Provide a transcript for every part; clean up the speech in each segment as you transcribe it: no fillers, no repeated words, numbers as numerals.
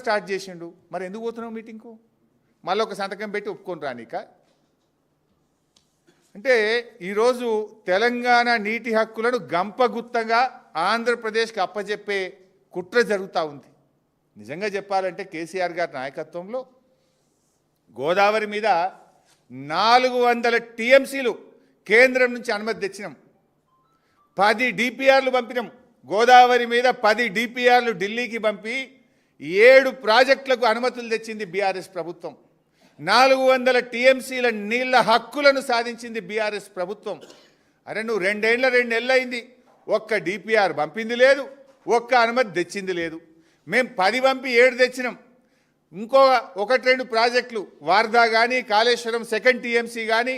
Start చేసిండు. మరి ఎందుకు పోతున్నావు మీటింగ్కు? మళ్ళీ ఒక సంతకం పెట్టి ఒప్పుకొని రానిక. అంటే ఈరోజు తెలంగాణ నీటి హక్కులను గంపగుత్తగా ఆంధ్రప్రదేశ్కి అప్పచెప్పే కుట్ర జరుగుతూ ఉంది. నిజంగా చెప్పాలంటే కేసీఆర్ గారి నాయకత్వంలో గోదావరి మీద 400 టీఎంసీలు కేంద్రం నుంచి అనుమతి తెచ్చినాం. 10 డిపిఆర్లు పంపినాం. గోదావరి మీద 10 డిపిఆర్లు ఢిల్లీకి పంపి 7 ప్రాజెక్టులకు అనుమతులు తెచ్చింది బీఆర్ఎస్ ప్రభుత్వం. 400 టీఎంసీల నీళ్ల హక్కులను సాధించింది బీఆర్ఎస్ ప్రభుత్వం. అరే నువ్వు 2 నెలలు అయింది, ఒక్క డిపిఆర్ పంపింది లేదు, ఒక్క అనుమతి తెచ్చింది లేదు. మేము 10 పంపి 7 తెచ్చినాం. ఇంకో 1-2 ప్రాజెక్టులు వార్దా కానీ కాళేశ్వరం సెకండ్ టీఎంసీ కానీ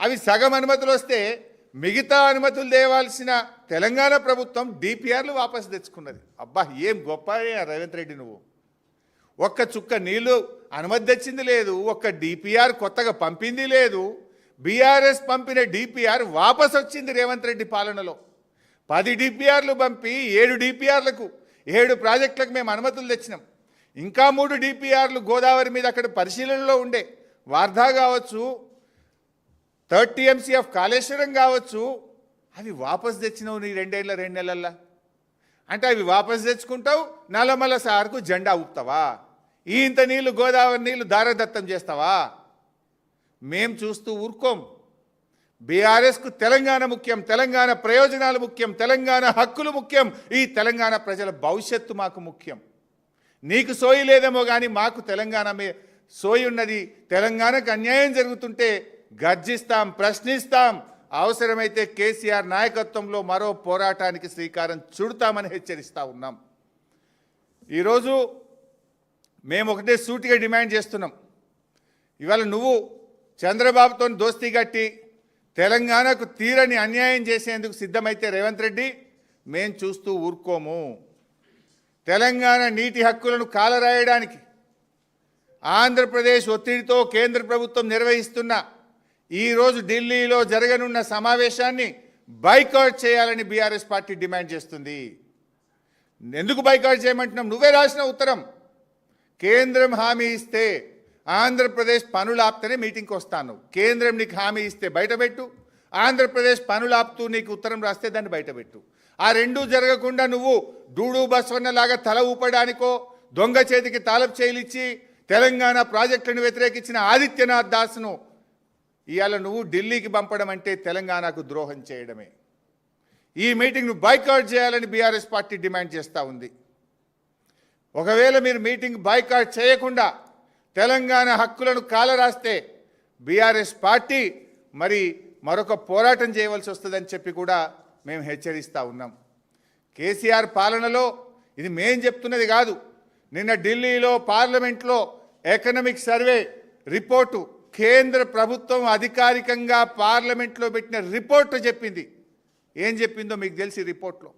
అవి సగం అనుమతులు వస్తే మిగతా అనుమతులు తేవాల్సిన తెలంగాణ ప్రభుత్వం డిపిఆర్లు వాపసు తెచ్చుకున్నది. అబ్బా ఏం గొప్ప రేవంత్ రెడ్డి, నువ్వు ఒక్క చుక్క నీళ్లు అనుమతి తెచ్చింది లేదు, ఒక్క డిపిఆర్ కొత్తగా పంపింది లేదు. బీఆర్ఎస్ పంపిన డిపిఆర్ వాపసు వచ్చింది రేవంత్ రెడ్డి పాలనలో. 10 డిపిఆర్లు పంపి 7 డిపిఆర్లకు 7 ప్రాజెక్టులకు మేము అనుమతులు తెచ్చినాం. ఇంకా 3 డిపిఆర్లు గోదావరి మీద అక్కడ పరిశీలనలో ఉండే, వార్ధా కావచ్చు, 3rd టీఎంసీ ఆఫ్ కాళేశ్వరం కావచ్చు, అవి వాపసు తెచ్చినావు నీ 2 నెలల్లో. అంటే అవి వాపసు తెచ్చుకుంటావు, నల్లమల్ల సార్కు జెండా ఊపుతావా? ఇంత నీళ్లు గోదావరి నీళ్లు దారదత్తం చేస్తావా? మేం చూస్తూ ఊరుకోం. బీఆర్ఎస్కు తెలంగాణ ముఖ్యం, తెలంగాణ ప్రయోజనాలు ముఖ్యం, తెలంగాణ హక్కులు ముఖ్యం, ఈ తెలంగాణ ప్రజల భవిష్యత్తు మాకు ముఖ్యం. నీకు సోయి లేదేమో కానీ మాకు తెలంగాణ సోయి ఉన్నది. తెలంగాణకు అన్యాయం జరుగుతుంటే గర్జిస్తాం, ప్రశ్నిస్తాం. అవసరమైతే కేసీఆర్ నాయకత్వంలో మరో పోరాటానికి శ్రీకారం చుడతామని హెచ్చరిస్తూ ఉన్నాం. ఈరోజు మేము ఒకటే సూటిగా డిమాండ్ చేస్తున్నాం. ఇవాళ నువ్వు చంద్రబాబుతో దోస్తీ కట్టి తెలంగాణకు తీరని అన్యాయం చేసేందుకు సిద్ధమైతే రేవంత్ రెడ్డి మేం చూస్తూ ఊరుకోము. తెలంగాణ నీటి హక్కులను కాలరాయడానికి ఆంధ్రప్రదేశ్ ఒత్తిడితో కేంద్ర ప్రభుత్వం నిర్వహిస్తున్న ఈరోజు ఢిల్లీలో జరగనున్న సమావేశాన్ని బైకాట్ చేయాలని బీఆర్ఎస్ పార్టీ డిమాండ్ చేస్తుంది. ఎందుకు బైకాట్ చేయమంటున్నాం? నువ్వే రాసిన ఉత్తరం. కేంద్రం హామీ ఇస్తే ఆంధ్రప్రదేశ్ పనులు ఆపుతూనే మీటింగ్కి వస్తాను. కేంద్రం నీకు హామీ ఇస్తే బయటపెట్టు, ఆంధ్రప్రదేశ్ పనులు ఆపుతూ నీకు ఉత్తరం రాస్తే దాన్ని బయటపెట్టు. ఆ రెండూ జరగకుండా నువ్వు డూడు బస్వన్నలాగా తల ఊపడానికో, దొంగ చేతికి తాళపు చేయిలిచ్చి తెలంగాణ ప్రాజెక్టులను వ్యతిరేకించిన ఆదిత్యనాథ్ దాస్ను ఇవాళ నువ్వు ఢిల్లీకి పంపడం అంటే తెలంగాణకు ద్రోహం చేయడమే. ఈ మీటింగ్ను బాయ్కాట్ చేయాలని బీఆర్ఎస్ పార్టీ డిమాండ్ చేస్తూ ఉంది. ఒకవేళ మీరు మీటింగ్ బాయ్కాట్ చేయకుండా తెలంగాణ హక్కులను కాలరాస్తే బీఆర్ఎస్ పార్టీ మరొక పోరాటం చేయవలసి వస్తుందని చెప్పి కూడా మేము హెచ్చరిస్తూ ఉన్నాం. కేసీఆర్ పాలనలో ఇది మేం చెప్తున్నది కాదు. నిన్న ఢిల్లీలో పార్లమెంట్లో ఎకనామిక్ సర్వే రిపోర్టు కేంద్ర ప్రభుత్వం అధికారికంగా పార్లమెంట్లో పెట్టిన రిపోర్టు చెప్పింది. ఏం చెప్పిందో మీకు తెలిసి రిపోర్ట్లో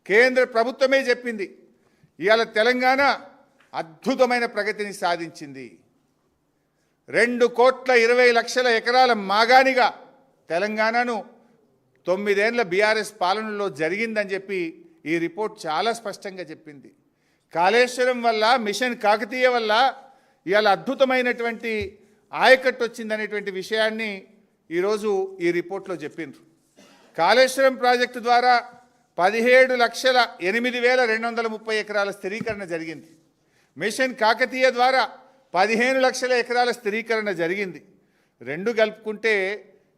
కేంద్ర ప్రభుత్వమే చెప్పింది. ఇవాళ తెలంగాణ అద్భుతమైన ప్రగతిని సాధించింది. 2,20,00,000 ఎకరాల మాగానిగా తెలంగాణను 9 ఏళ్ల బీఆర్ఎస్ పాలనలో జరిగిందని చెప్పి ఈ రిపోర్ట్ చాలా స్పష్టంగా చెప్పింది. కాళేశ్వరం వల్ల, మిషన్ కాకతీయ వల్ల ఇవాళ అద్భుతమైనటువంటి ఆయకట్టు వచ్చిందనేటువంటి విషయాన్ని ఈరోజు ఈ రిపోర్ట్లో చెప్పిండ్రు. కాళేశ్వరం ప్రాజెక్టు ద్వారా 17,08,230 ఎకరాల స్థిరీకరణ జరిగింది. మిషన్ కాకతీయ ద్వారా 15 లక్షల ఎకరాల స్థిరీకరణ జరిగింది. రెండు కలుపుకుంటే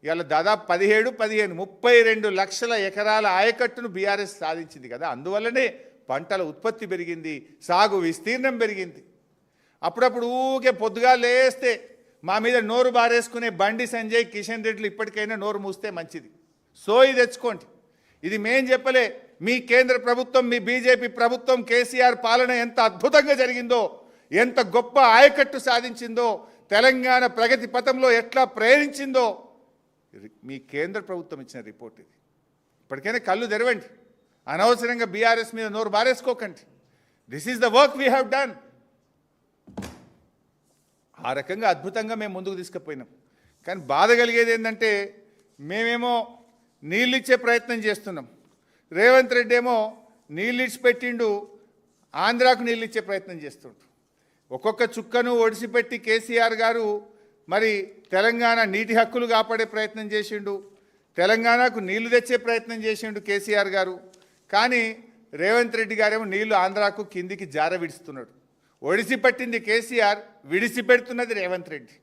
ఇవాళ దాదాపు 32 లక్షల ఎకరాల ఆయకట్టును బీఆర్ఎస్ సాధించింది కదా. అందువల్లనే పంటల ఉత్పత్తి పెరిగింది, సాగు విస్తీర్ణం పెరిగింది. అప్పుడప్పుడు ఊకే పొద్దుగా లేస్తే మా మీద నోరు బారేసుకునే బండి సంజయ్, కిషన్ రెడ్డిలు ఇప్పటికైనా నోరు మూస్తే మంచిది. సోయి తెచ్చుకోండి. ఇది మేం చెప్పలే, మీ కేంద్ర ప్రభుత్వం, మీ బీజేపీ ప్రభుత్వం కేసీఆర్ పాలన ఎంత అద్భుతంగా జరిగిందో, ఎంత గొప్ప ఆయకట్టు సాధించిందో, తెలంగాణ ప్రగతి పథంలో ఎట్లా ప్రేరించిందో మీ కేంద్ర ప్రభుత్వం ఇచ్చిన రిపోర్ట్ ఇది. ఇప్పటికైనా కళ్ళు తెరవండి. అనవసరంగా బీఆర్ఎస్ మీద నోరు బారేసుకోకండి. This is the work we have done. ఆ రకంగా అద్భుతంగా మేము ముందుకు తీసుకుపోయినాం. కానీ బాధ కలిగేది ఏంటంటే మేమేమో నీళ్ళిచ్చే ప్రయత్నం చేస్తున్నాం, రేవంత్ రెడ్డి ఏమో నీళ్ళు ఇచ్చి పెట్టిండు, ఆంధ్రాకు నీళ్ళు ఇచ్చే ప్రయత్నం చేస్తుంటాం. ఒక్కొక్క చుక్కను ఒడిసిపెట్టి కేసీఆర్ గారు మరి తెలంగాణ నీటి హక్కులు కాపాడే ప్రయత్నం చేసిండు, తెలంగాణకు నీళ్లు తెచ్చే ప్రయత్నం చేసిండు కేసీఆర్ గారు. కానీ రేవంత్ రెడ్డి గారేమో నీళ్లు ఆంధ్రాకు కిందికి జార విడుస్తున్నాడు. ఒడిసిపట్టింది కేసీఆర్, విడిసిపెడుతున్నది రేవంత్ రెడ్డి.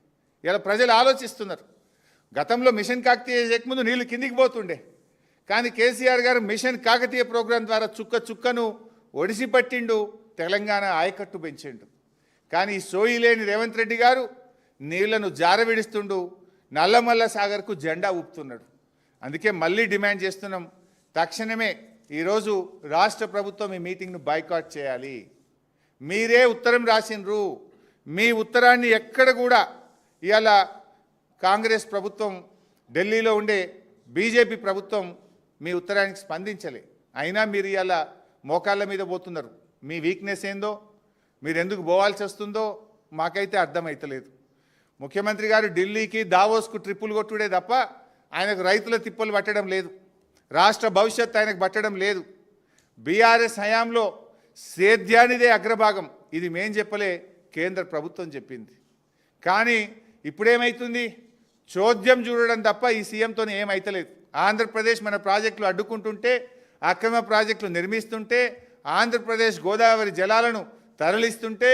ఇలా ప్రజలు ఆలోచిస్తున్నారు. గతంలో మిషన్ కాకతీయ చేయకముందు నీళ్లు కిందికి పోతుండే, కానీ కేసీఆర్ గారు మిషన్ కాకతీయ ప్రోగ్రాం ద్వారా చుక్క చుక్కను ఒడిసిపట్టిండు, తెలంగాణ ఆయకట్టు పెంచిండు. కానీ ఈ సోయి లేని రేవంత్ రెడ్డి గారు నీళ్లను జారవిడుస్తుండు, నల్లమల్ల సాగర్కు జెండా ఊపుతున్నాడు. అందుకే మళ్ళీ డిమాండ్ చేస్తున్నాం, తక్షణమే ఈరోజు రాష్ట్ర ప్రభుత్వం ఈ మీటింగ్ను బాయ్కాట్ చేయాలి. మీరే ఉత్తరం రాసిండ్రు, మీ ఉత్తరాన్ని ఎక్కడ కూడా ఇవాళ కాంగ్రెస్ ప్రభుత్వం, ఢిల్లీలో ఉండే బీజేపీ ప్రభుత్వం మీ ఉత్తరానికి స్పందించలే. అయినా మీరు ఇవాళ మోకాళ్ళ మీద పోతున్నారు. మీ వీక్నెస్ ఏందో, మీరు ఎందుకు పోవాల్సి వస్తుందో మాకైతే అర్థమవుతలేదు. ముఖ్యమంత్రి గారు ఢిల్లీకి దావోస్కు ట్రిప్పులు కొట్టుడే తప్ప ఆయనకు రైతుల తిప్పలు పట్టడం లేదు, రాష్ట్ర భవిష్యత్తు ఆయనకు పట్టడం లేదు. బీఆర్ఎస్ హయాంలో సేద్యానిదే అగ్రభాగం, ఇది మేం చెప్పలే, కేంద్ర ప్రభుత్వం చెప్పింది. కానీ ఇప్పుడేమవుతుంది, చోద్యం చూడడం తప్ప ఈ సీఎంతో ఏమవుతలేదు. ఆంధ్రప్రదేశ్ మన ప్రాజెక్టులు అడ్డుకుంటుంటే, అక్రమ ప్రాజెక్టులు నిర్మిస్తుంటే, ఆంధ్రప్రదేశ్ గోదావరి జలాలను తరలిస్తుంటే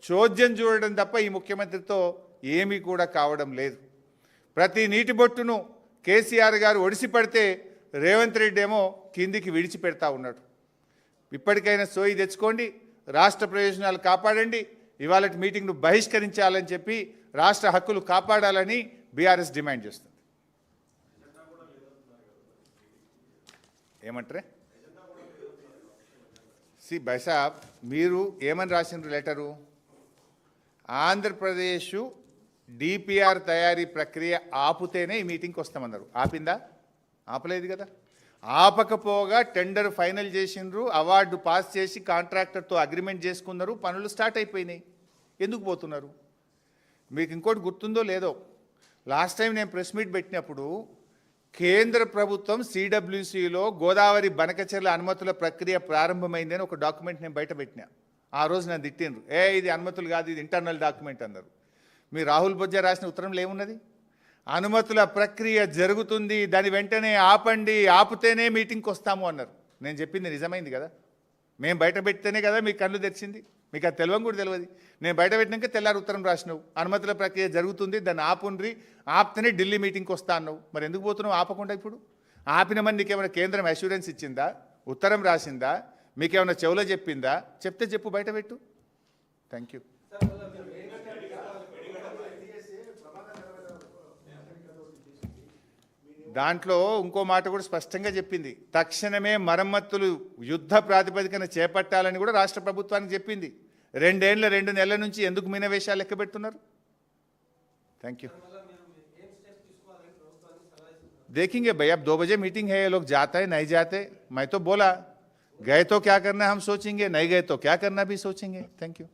చోద్యం చూడడం తప్ప ఈ ముఖ్యమంత్రితో ఏమీ కూడా కావడం లేదు. ప్రతి నీటి బొట్టును కేసీఆర్ గారు ఒడిసిపడితే రేవంత్ రెడ్డి ఏమో కిందికి విడిచిపెడతా ఉన్నాడు. ఇప్పటికైనా సోయి తెచ్చుకోండి, రాష్ట్ర ప్రయోజనాలు కాపాడండి, ఇవాళ మీటింగ్ను బహిష్కరించాలని చెప్పి రాష్ట్ర హక్కులు కాపాడాలని బీఆర్ఎస్ డిమాండ్ చేస్తుంది. ఏమంటారే బైసాబ్, మీరు ఏమని రాసిండ్రు లెటరు? ఆంధ్రప్రదేశ్ డిపిఆర్ తయారీ ప్రక్రియ ఆపుతేనే ఈ మీటింగ్కి వస్తామన్నారు. ఆపిందా? ఆపలేదు కదా. ఆపకపోగా టెండర్ ఫైనల్ చేసిండ్రు, అవార్డు పాస్ చేసి కాంట్రాక్టర్తో అగ్రిమెంట్ చేసుకున్నారు, పనులు స్టార్ట్ అయిపోయినాయి. ఎందుకు పోతున్నారు? మీకు ఇంకోటి గుర్తుందో లేదో, లాస్ట్ టైం నేను ప్రెస్ మీట్ పెట్టినప్పుడు కేంద్ర ప్రభుత్వం సిడబ్ల్యూసిలో గోదావరి బనకచెర్ల అనుమతుల ప్రక్రియ ప్రారంభమైందని ఒక డాక్యుమెంట్ నేను బయట పెట్టినా. ఆ రోజు నన్ను తిట్టిండ్రు, ఇది అనుమతులు కాదు, ఇది ఇంటర్నల్ డాక్యుమెంట్ అన్నారు. మీ రాహుల్ బొజ్జా రాసిన ఉత్తరంలో ఏమున్నది? అనుమతుల ప్రక్రియ జరుగుతుంది, దాని వెంటనే ఆపండి, ఆపితేనే మీటింగ్కి వస్తాము అన్నారు. నేను చెప్పింది నిజమైంది కదా. మేము బయట పెడితేనే కదా మీ కళ్ళు తెరిచింది, మీకు అది తెలియని కూడా తెలియదు. నేను బయట పెట్టినాక తెల్లారి ఉత్తరం రాసినావు, అనుమతుల ప్రక్రియ జరుగుతుంది, దాన్ని ఆపుండ్రి, ఆపితేనే ఢిల్లీ మీటింగ్కి వస్తా అన్నావు. మరి ఎందుకు పోతున్నావు ఆపకుండా? ఇప్పుడు ఆపిన మంది నీకేమైనా కేంద్రం అష్యూరెన్స్ ఇచ్చిందా, ఉత్తరం రాసిందా, మీకేమైనా చెవులో చెప్పిందా? చెప్తే చెప్పు, బయట పెట్టు. Thank you. దాంట్లో ఇంకో మాట కూడా స్పష్టంగా చెప్పింది, తక్షణమే మరమ్మతులు యుద్ధ ప్రాతిపదికన చేపట్టాలని కూడా రాష్ట్ర ప్రభుత్వానికి చెప్పింది. 2 నెలల నుంచి ఎందుకు మీనవేషాలు లెక్క పెడుతున్నారు? Thank you. देखेंगे भाई, अब 2 बजे मीटिंग है, ये लोग जाते हैं नहीं जाते, मैं तो बोला गए तो क्या करना हम सोचेंगे, नहीं गए तो क्या करना भी सोचेंगे. Thank you.